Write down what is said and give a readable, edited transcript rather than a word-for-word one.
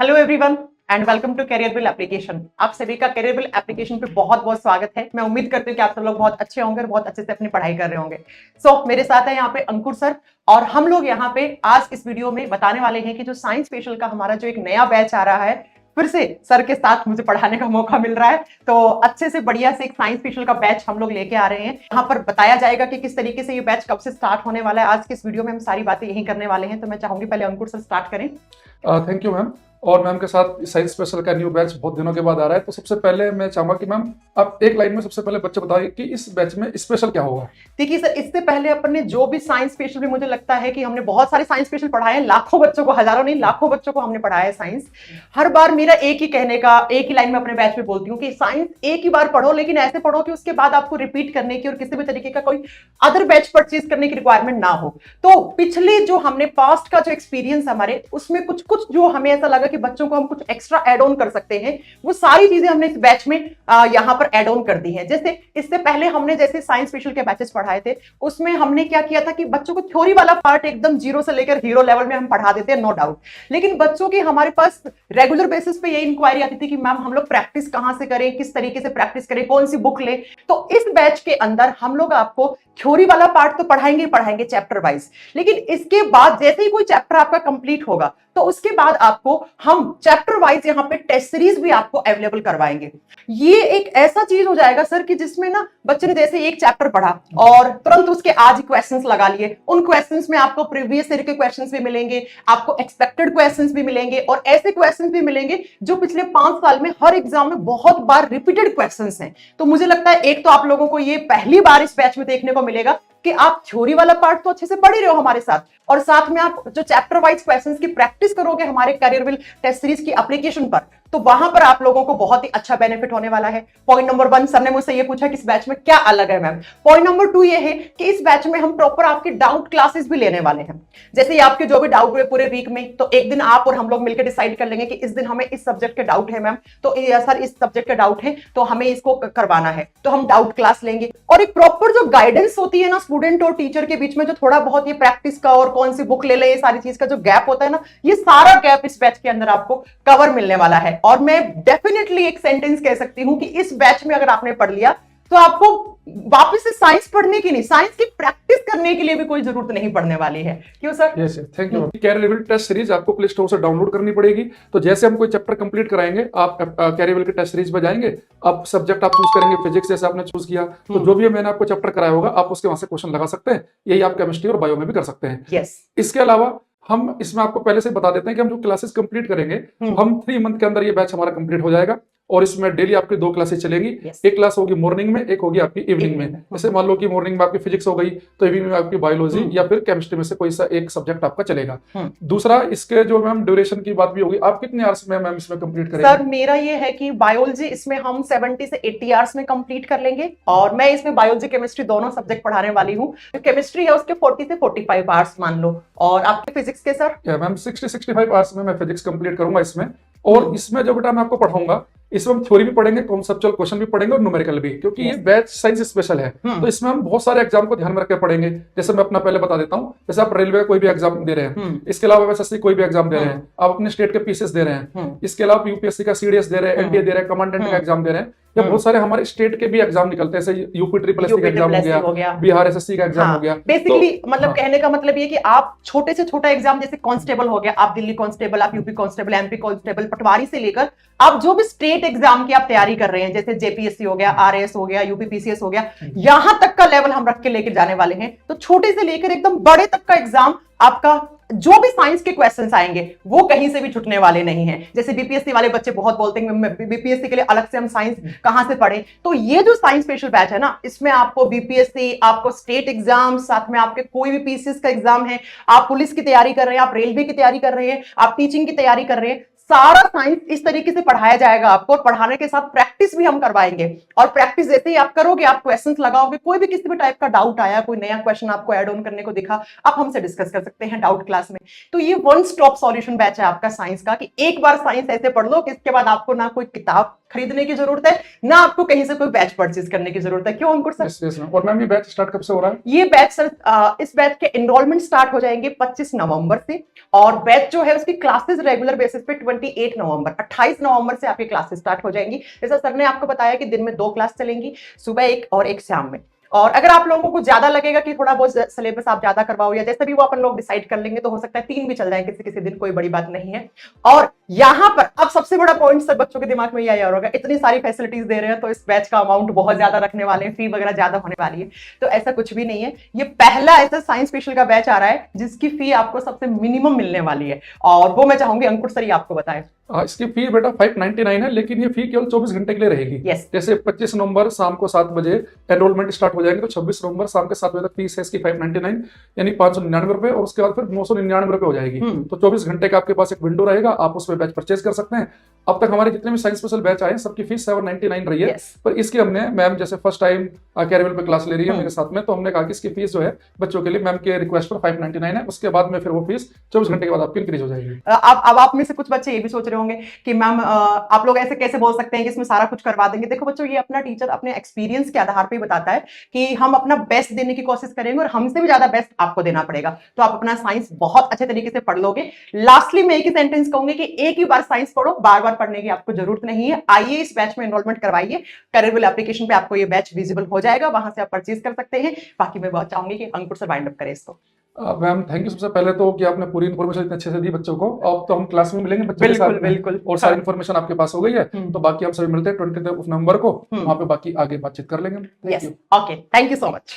Hello everyone and welcome to Careerwill application. आप सभी का करियर बिल एप्लीकेशन पे बहुत बहुत स्वागत है। मैं उम्मीद करती हूँ कि आप सब लोग बहुत अच्छे होंगे और बहुत अच्छे से अपनी पढ़ाई कर रहे होंगे। मेरे साथ है यहाँ पे अंकुर सर और हम लोग यहाँ पे आज इस वीडियो में बताने वाले हैं कि जो साइंस स्पेशल का हमारा जो एक नया बैच आ रहा है, फिर से सर के साथ मुझे पढ़ाने का मौका मिल रहा है। तो अच्छे से बढ़िया से एक साइंस स्पेशल का बैच हम लोग लेके आ रहे हैं। यहाँ पर बताया जाएगा कि किस तरीके से ये बैच कब से स्टार्ट होने वाला है। आज की इस वीडियो में हम सारी बातें यही करने वाले हैं। तो मैं चाहूंगी पहले अंकुर सर स्टार्ट करें। Thank you ma'am. और मैम के साथ साइंस स्पेशल का न्यू बैच बहुत दिनों के बाद आ रहा है, तो सबसे पहले मैं चाहूंगा कि मैम आप एक लाइन में सबसे पहले बच्चे बताइए कि इस बैच में स्पेशल क्या होगा। देखिए सर, इससे पहले अपन ने जो भी साइंस स्पेशल भी, मुझे लगता है कि हमने बहुत सारे साइंस स्पेशल पढ़ाए हैं, लाखों बच्चों को, हजारों नहीं लाखों बच्चों को हमने पढ़ाया है साइंस। हर बार मेरा एक ही कहने का, एक ही लाइन में अपने बैच में बोलती हूँ कि साइंस एक ही बार पढ़ो, लेकिन ऐसे पढ़ो कि उसके बाद आपको रिपीट करने की और किसी भी तरीके का कोई अदर बैच परचेज करने की रिक्वायरमेंट ना हो। तो पिछले जो हमने पास्ट का जो एक्सपीरियंस हमारे, उसमें कुछ कुछ जो हमें ऐसा लगा कि बच्चों को हम कुछ एक्स्ट्रा एड ऑन कर सकते हैं, वो सारी चीजें हमने इस बैच में यहां पर एड ऑन कर दी है। जैसे इससे पहले हमने जैसे साइंस स्पेशल के बैचेस पढ़ाए थे, उसमें हमने क्या किया था कि बच्चों को थ्योरी वाला पार्ट एकदम जीरो से लेकर हीरो लेवल में हम पढ़ा देते हैं, नो डाउट। लेकिन बच्चों की हमारे पास रेगुलर बेसिस पे ये इंक्वायरी आती थी कि मैम हम लोग प्रैक्टिस कहां से करें, किस तरीके से प्रैक्टिस करें, कौन सी बुक लें। तो इस बैच के अंदर हम लोग आपको थ्योरी वाला पार्ट तो पढ़ाएंगे पढ़ाएंगे चैप्टर वाइज, लेकिन इसके बाद जैसे ही कोई चैप्टर आपका कंप्लीट होगा तो उसके बाद आपको हम चैप्टर वाइज यहाँ पे टेस्ट सीरीज भी आपको अवेलेबल करवाएंगे। ये एक ऐसा चीज हो जाएगा सर कि जिसमें ना बच्चे ने जैसे एक चैप्टर पढ़ा और तुरंत उसके आज क्वेश्चंस लगा लिए, उन क्वेश्चंस में आपको प्रीवियस ईयर के क्वेश्चंस भी मिलेंगे, आपको एक्सपेक्टेड क्वेश्चंस भी मिलेंगे और ऐसे क्वेश्चंस भी मिलेंगे जो पिछले 5 साल में हर एग्जाम में बहुत बार रिपीटेड क्वेश्चंस हैं। तो मुझे लगता है एक तो आप लोगों को ये पहली बार इस बैच में देखने को मिलेगा कि आप थ्योरी वाला पार्ट तो अच्छे से पढ़ ही रहे हो हमारे साथ, और साथ में आप जो चैप्टर वाइज क्वेश्चंस की प्रैक्टिस करोगे हमारे करियर बिल टेस्ट सीरीज की एप्लीकेशन पर, तो वहां पर आप लोगों को बहुत ही अच्छा बेनिफिट होने वाला है। पॉइंट नंबर 1 सर ने मुझसे ये पूछा कि इस बैच में क्या अलग है मैम। पॉइंट नंबर 2 ये है कि इस बैच में हम प्रॉपर आपके डाउट क्लासेस भी लेने वाले हैं। जैसे आपके जो भी डाउट हुए पूरे वीक में, तो एक दिन आप और हम लोग मिलकर डिसाइड कर लेंगे कि इस दिन हमें इस सब्जेक्ट के डाउट है मैम, तो सर इस सब्जेक्ट के डाउट है तो हमें इसको करवाना है, तो हम डाउट क्लास लेंगे। और एक प्रॉपर जो गाइडेंस होती है ना स्टूडेंट और टीचर के बीच में, जो थोड़ा बहुत ये प्रैक्टिस का और कौन सी बुक ले ले, ये सारी चीज का जो गैप होता है ना, ये सारा गैप इस बैच के अंदर आपको कवर मिलने वाला है। और मैं डेफिनेटली एक सेंटेंस कह सकती हूं कि इस बैच में अगर आपने पढ़ लिया तो आपको वापस से साइंस पढ़ने की नहीं, साइंस की प्रैक्टिस करने के लिए भी कोई जरूरत नहीं पड़ने वाली है। क्यों sir? Yes sir, thank you. Careerwill test series आपको प्ले स्टोर से डाउनलोड करनी पड़ेगी। तो जैसे हम कोई चैप्टर कंप्लीट कराएंगे, आप कैरियर बिल के टेस्ट सीरीज में जाएंगे, आप सब्जेक्ट आप चूज करेंगे, फिजिक्स जैसे आपने चूज किया, तो जो भी मैंने आपको चैप्टर कराया होगा आप उसके वहां से क्वेश्चन लगा सकते हैं। यही आप केमिस्ट्री और बायो में भी कर सकते हैं। यस। इसके अलावा हम इसमें आपको पहले से बता देते हैं कि हम जो क्लासेस कंप्लीट करेंगे, हम 3 मंथ के अंदर ये बैच हमारा कंप्लीट हो जाएगा। और इसमें डेली आपकी 2 क्लासेस चलेंगी। एक क्लास होगी मॉर्निंग में, एक होगी आपकी इवनिंग में। जैसे मान लो कि मॉर्निंग में आपकी फिजिक्स हो गई, तो इवनिंग में आपकी बायोलॉजी या फिर केमिस्ट्री में से कोई सा एक सब्जेक्ट आपका चलेगा। दूसरा, इसके जो मैम ड्यूरेशन की बात भी होगी, आप कितने आवर्स में मैम इसमें कंप्लीट करेंगे? सर मेरा ये है कि बायोलॉजी इसमें हम 70 से 80 आवर्स में कंप्लीट कर लेंगे, और मैं इसमें बायोलॉजी केमिस्ट्री दोनों सब्जेक्ट पढ़ाने वाली हूँ। केमिस्ट्री है उसके 40 से 45 आवर्स मान लो, और आपके फिजिक्स के सर? मैम 60-65 आवर्स में मैं फिजिक्स कंप्लीट करूंगा इसमें। और इसमें जो बेटा मैं आपको पढ़ाऊंगा, इसमें हम थ्योरी भी पढ़ेंगे, कॉन्सेप्चुअल क्वेश्चन भी पढ़ेंगे और न्यूमेरिकल भी, क्योंकि ये बैच साइंस स्पेशल है। तो इसमें हम बहुत सारे एग्जाम को ध्यान में रखकर पढ़ेंगे। जैसे मैं अपना पहले बता देता हूँ, जैसे आप रेलवे कोई भी एग्जाम दे रहे हैं, इसके अलावा एसएससी कोई भी एग्जाम दे रहे हैं, आप अपने स्टेट के पीसीएस दे रहे हैं, इसके अलावा यूपीएससी का सीडीएस दे रहे हैं, एनडीए दे रहे हैं, कमांडेंट का एग्जाम दे रहे हैं, या बहुत सारे हमारे स्टेट के भी एग्जाम निकलते हैं, जैसे यूपी ट्रिपल एससी का एग्जाम हो गया, बिहार एसएससी का एग्जाम हो गया। बेसिकली मतलब कहने का मतलब ये कि आप छोटे से छोटा एग्जाम, जैसे कांस्टेबल हो गया, आप दिल्ली कांस्टेबल, आप यूपी कांस्टेबल, एमपी कांस्टेबल, पटवारी से लेकर आप जो भी स्टेट एग्जाम की आप तैयारी कर रहे हैं, जैसे जेपीएससी हो गया, आरएएस हो गया, यूपीपीसीएस हो गया, यहां तक का लेवल हम रख के लेकर जाने वाले हैं। तो छोटे से लेकर एकदम बड़े तक का एग्जाम आपका, जो भी साइंस के क्वेश्चंस आएंगे वो कहीं से भी छूटने वाले नहीं हैं। जैसे बीपीएससी वाले बच्चे बहुत बोलते हैं बीपीएससी के लिए अलग से हम साइंस कहां से पढ़ें, तो ये जो साइंस स्पेशल बैच है ना, इसमें आपको बीपीएससी, आपको स्टेट एग्जाम, साथ में आपके कोई भी पीसीएस का एग्जाम है, आप पुलिस की तैयारी कर रहे हैं, आप रेलवे की तैयारी कर रहे हैं, आप टीचिंग की तैयारी कर रहे हैं, सारा साइंस इस तरीके से पढ़ाया जाएगा आपको। और पढ़ाने के साथ प्रैक्टिस भी हम करवाएंगे, और प्रैक्टिस जैसे ही आप करोगे, आप क्वेश्चंस लगाओगे, कोई भी किसी भी टाइप का डाउट आया, कोई नया क्वेश्चन आपको ऐड ऑन करने को दिखा, आप हमसे डिस्कस कर सकते हैं डाउट क्लास में। तो ये वन स्टॉप सॉल्यूशन बैच है आपका साइंस का, कि एक बार साइंस ऐसे पढ़ लो कि इसके बाद आपको ना कोई किताब खरीदने की जरूरत है, ना आपको कहीं से कोई बैच परचेज करने की जरूरत है। क्यों अंकुर सर? Yes, yes, ma'am। और मैम ये बैच स्टार्ट कब से हो रहा है? ये बैच सर, इस बैच के एनरोलमेंट स्टार्ट हो जाएंगे 25 नवंबर से, और बैच जो है उसकी क्लासेस रेगुलर बेसिस पे 28 नवंबर 28 नवंबर से आपकी क्लासेस स्टार्ट हो जाएंगी। जैसा सर ने आपको बताया कि दिन में 2 क्लास चलेंगी, सुबह एक और एक शाम में। और अगर आप लोगों को ज्यादा लगेगा कि थोड़ा बहुत सिलेबस आप ज्यादा करवाओ या जैसे भी वो अपन लोग डिसाइड कर लेंगे, तो हो सकता है 3 भी चल जाए किसी किसी दिन, कोई बड़ी बात नहीं है। और यहाँ पर अब सबसे बड़ा पॉइंट सब बच्चों के दिमाग में यही आ होगा, इतनी सारी फैसिलिटीज दे रहे हैं तो इस बैच का अमाउंट बहुत ज्यादा रखने वाले हैं, फी वगैरह ज्यादा होने वाली है। तो ऐसा कुछ भी नहीं है, ये पहला ऐसा साइंस स्पेशल का बैच आ रहा है जिसकी फी आपको सबसे मिनिमम मिलने वाली है, और वो मैं चाहूंगी अंकुर सर ही आपको बताएं। इसकी फी बेटा 599 है, लेकिन ये फी केवल 24 घंटे के लिए रहेगी। Yes. जैसे 25 नवंबर शाम को 7 बजे एनरोलमेंट स्टार्ट हो जाएंगे, तो 26 नवंबर शाम के 7 बजे तक फीस है इसकी 599 यानी 599 रुपए, और उसके बाद फिर 999 रुपए हो जाएगी। तो 24 घंटे का आपके पास एक विंडो रहेगा, आप उसमें बैच परचेज कर सकते हैं। अब तक हमारे जितने भी साइंस स्पेशल बैच आए सबकी फीस 799 रही है। Yes. पर इसकी हमने, मैम जैसे फर्स्ट टाइम कैरियर पे क्लास ले रही है मेरे साथ में, तो हमने कहा कि इसकी फीस जो है बच्चों के लिए मैम के रिक्वेस्ट पर 599 है, उसके बाद में फिर वो फीस 24 घंटे के बाद आपकी इंक्रीज हो जाएगी। अब आप में से कुछ बच्चे ये भी सोच रहे होंगे कि मैम आप लोग ऐसे कैसे बोल सकते हैं कि इसमें सारा कुछ करवा देंगे। देखो बच्चों, ये अपना टीचर अपने एक्सपीरियंस के आधार पे बताता है कि हम अपना बेस्ट देने की कोशिश करेंगे और हमसे भी ज्यादा बेस्ट आपको देना पड़ेगा, तो आप अपना साइंस बहुत अच्छे तरीके से पढ़ लोगे। लास्टली मैं एक ही सेंटेंस कहूंगी कि एक ही बार साइंस पढ़ो, बार बार पढ़ने की आपको जरूरत नहीं है। आइए इस बैच में एनरोलमेंट करवाइए, करियर एप्लीकेशन पे आपको ये बैच विजिबल हो जाएगा, वहां से आप परचेज कर सकते हैं। बाकी मैं बहुत चाहूंगी कि अंकुर से वाइंड अप करें इसको। मैम थैंक यू सबसे पहले तो कि आपने पूरी इन्फॉर्मेशन इतने अच्छे से दी बच्चों को। अब तो हम क्लास में मिलेंगे बच्चों के साथ में, बिल्कुल और सारी इन्फॉर्मेशन आपके पास हो गई है, तो बाकी हम सभी मिलते हैं 20 नवंबर को, वहां पे बाकी आगे बातचीत कर लेंगे। Yes, okay, thank you so much.